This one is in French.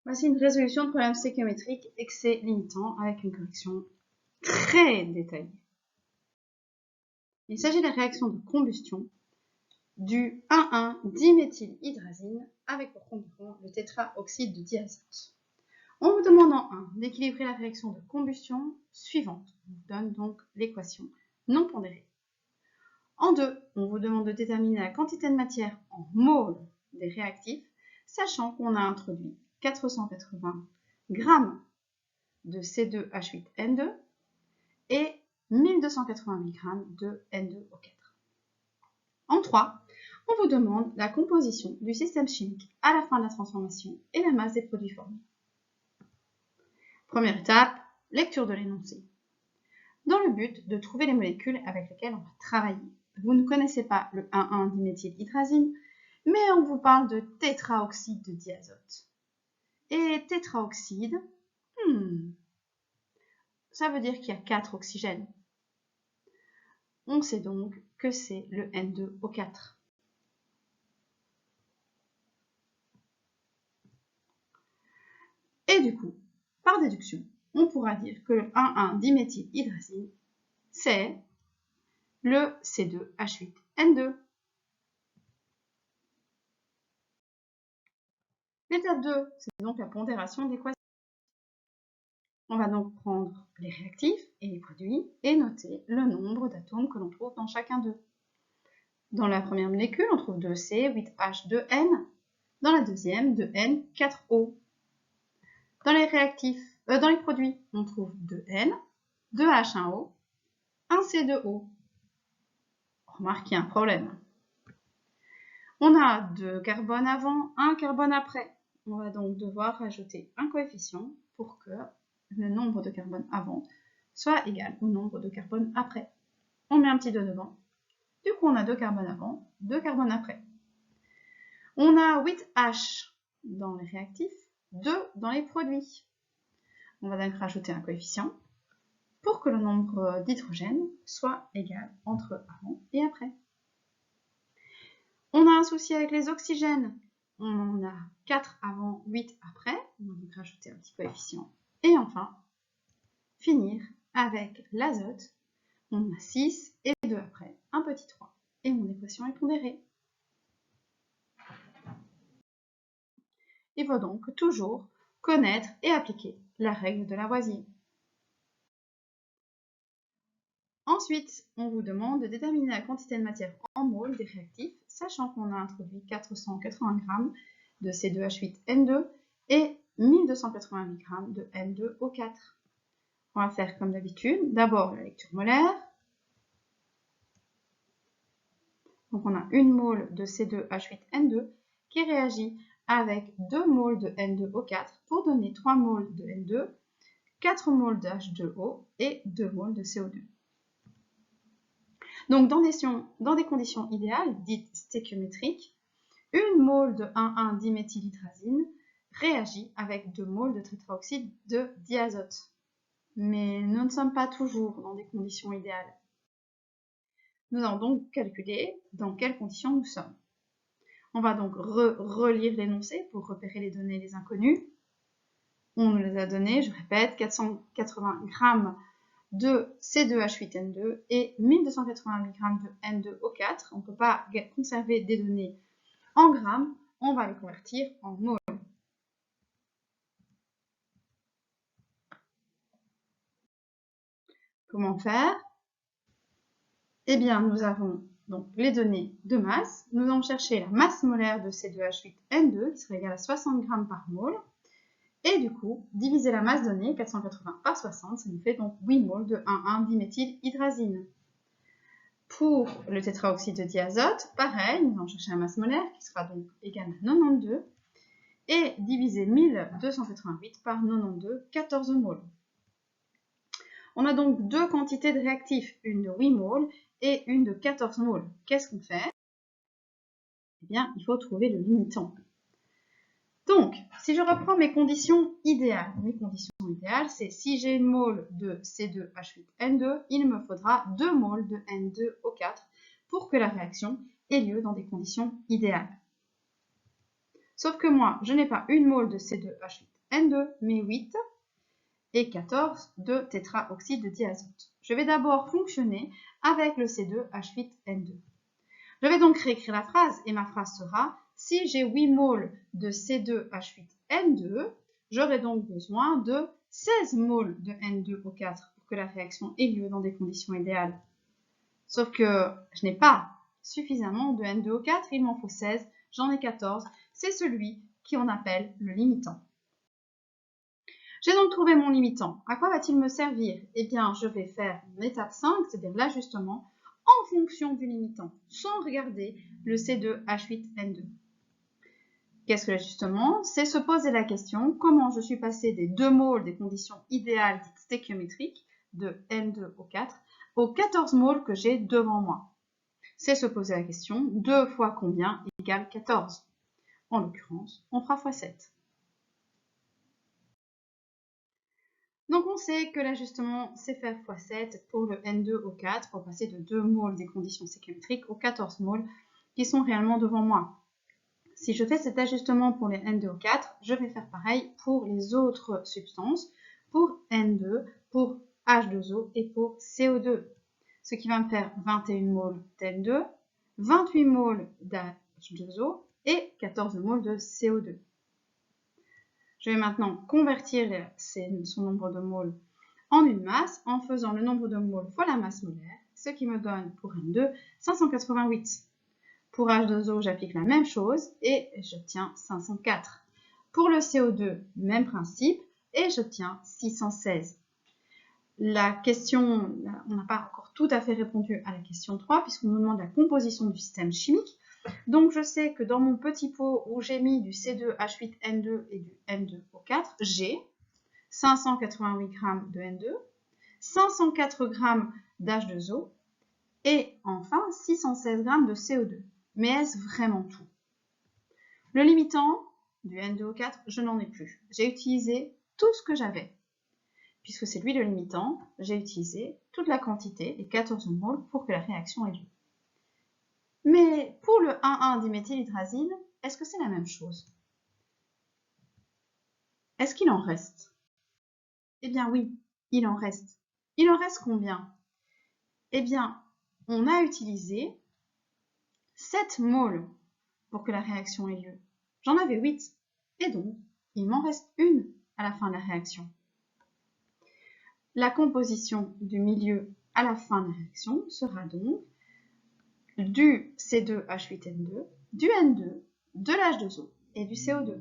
Voici une résolution de problème stéchiométrique excès limitant avec une correction très détaillée. Il s'agit de la réaction de combustion du 1,1-diméthylhydrazine avec pour composant le tétraoxyde de diazote. On vous demande en 1 d'équilibrer la réaction de combustion suivante. On vous donne donc l'équation non pondérée. En 2, on vous demande de déterminer la quantité de matière en moles des réactifs, sachant qu'on a introduit 480 g de C2H8N2 et 1288 g de N2O4. En 3, on vous demande la composition du système chimique à la fin de la transformation et la masse des produits formés. Première étape, lecture de l'énoncé. Dans le but de trouver les molécules avec lesquelles on va travailler. Vous ne connaissez pas le 1,1-diméthylhydrazine, mais on vous parle de tétraoxyde de diazote. Et tétraoxyde, ça veut dire qu'il y a 4 oxygènes. On sait donc que c'est le N2O4. Et du coup, par déduction, on pourra dire que le 1,1-diméthylhydrazine, c'est le C2H8N2. L'étape 2, c'est donc la pondération de l'équation. On va donc prendre les réactifs et les produits et noter le nombre d'atomes que l'on trouve dans chacun d'eux. Dans la première molécule, on trouve 2C, 8H, 2N. Dans la deuxième, 2N, 4O. Dans les produits, on trouve 2N, 2H, 1O, 1C, 2O. Remarque qu'il y a un problème. On a 2 carbones avant, 1 carbone après. On va donc devoir rajouter un coefficient pour que le nombre de carbones avant soit égal au nombre de carbones après. On met un petit 2 devant. Du coup, on a 2 carbones avant, 2 carbones après. On a 8H dans les réactifs, 2 dans les produits. On va donc rajouter un coefficient pour que le nombre d'hydrogène soit égal entre avant et après. On a un souci avec les oxygènes. On en a 4 avant, 8 après. On va donc rajouter un petit coefficient. Et enfin, finir avec l'azote. On a 6 et 2 après, un petit 3. Et mon équation est pondérée. Il faut donc toujours connaître et appliquer la règle de Lavoisier. Ensuite, on vous demande de déterminer la quantité de matière en moles des réactifs, sachant qu'on a introduit 480 g de C2H8N2 et 1288 g de N2O4. On va faire comme d'habitude, d'abord la lecture molaire. Donc on a 1 mole de C2H8N2 qui réagit avec 2 moles de N2O4 pour donner 3 moles de N2, 4 moles de H2O et 2 moles de CO2. Donc dans des conditions idéales, dites stéchiométriques, 1 mole de 1,1-diméthylhydrazine réagit avec 2 moles de tétraoxyde de diazote. Mais nous ne sommes pas toujours dans des conditions idéales. Nous allons donc calculer dans quelles conditions nous sommes. On va donc relire l'énoncé pour repérer les données les inconnues. On nous les a données, je répète, 480 g de C2H8N2 et 1288 g de N2O4. On ne peut pas conserver des données en grammes, on va les convertir en moles. Comment faire? Eh bien, nous avons donc les données de masse. Nous allons chercher la masse molaire de C2H8N2 qui serait égale à 60 g par mole. Et du coup, diviser la masse donnée, 480 par 60, ça nous fait donc 8 moles de 1,1-diméthylhydrazine. Pour le tétraoxyde de diazote, pareil, nous allons chercher la masse molaire qui sera donc égale à 92 et diviser 1288 par 92, 14 moles. On a donc deux quantités de réactifs, une de 8 moles et une de 14 moles. Qu'est-ce qu'on fait? Eh bien, il faut trouver le limitant. Donc, si je reprends mes conditions idéales, c'est si j'ai une mole de C2H8N2, il me faudra 2 moles de N2O4 pour que la réaction ait lieu dans des conditions idéales. Sauf que moi, je n'ai pas une mole de C2H8 N2, mais 8 et 14 de tétraoxyde de diazote. Je vais d'abord fonctionner avec le C2H8N2. Je vais donc réécrire la phrase et ma phrase sera si j'ai 8 moles de C2H8N2, j'aurai donc besoin de 16 moles de N2O4 pour que la réaction ait lieu dans des conditions idéales. Sauf que je n'ai pas suffisamment de N2O4, il m'en faut 16, j'en ai 14, c'est celui qu'on appelle le limitant. J'ai donc trouvé mon limitant. À quoi va-t-il me servir? Eh bien, je vais faire l'étape 5, c'est-à-dire l'ajustement, en fonction du limitant, sans regarder le C2H8N2. Qu'est-ce que l'ajustement? C'est se poser la question comment je suis passé des 2 moles des conditions idéales dites stéchiométriques de N2O4 aux 14 moles que j'ai devant moi. C'est se poser la question 2 fois combien égale 14. En l'occurrence, on fera x 7. Donc on sait que l'ajustement, c'est faire x 7 pour le N2O4 pour passer de 2 moles des conditions stéchiométriques aux 14 moles qui sont réellement devant moi. Si je fais cet ajustement pour les N2O4, je vais faire pareil pour les autres substances, pour N2, pour H2O et pour CO2. Ce qui va me faire 21 moles d'N2, 28 moles d'H2O et 14 moles de CO2. Je vais maintenant convertir son nombre de moles en une masse en faisant le nombre de moles fois la masse molaire, ce qui me donne pour N2 588. Pour H2O, j'applique la même chose et j'obtiens 504. Pour le CO2, même principe et j'obtiens 616. La question, on n'a pas encore tout à fait répondu à la question 3 puisqu'on nous demande la composition du système chimique. Donc je sais que dans mon petit pot où j'ai mis du C2H8N2 et du N2O4, j'ai 588 g de N2, 504 g d'H2O et enfin 616 g de CO2. Mais est-ce vraiment tout? Le limitant du N2O4, je n'en ai plus. J'ai utilisé tout ce que j'avais. Puisque c'est lui le limitant, j'ai utilisé toute la quantité, les 14 moles, pour que la réaction ait lieu. Mais pour le 1,1 diméthylhydrazine, est-ce que c'est la même chose? Est-ce qu'il en reste? Eh bien oui, il en reste. Il en reste combien? Eh bien, on a utilisé 7 moles pour que la réaction ait lieu. J'en avais 8. Et donc, il m'en reste une à la fin de la réaction. La composition du milieu à la fin de la réaction sera donc du C2H8N2, du N2, de l'H2O et du CO2.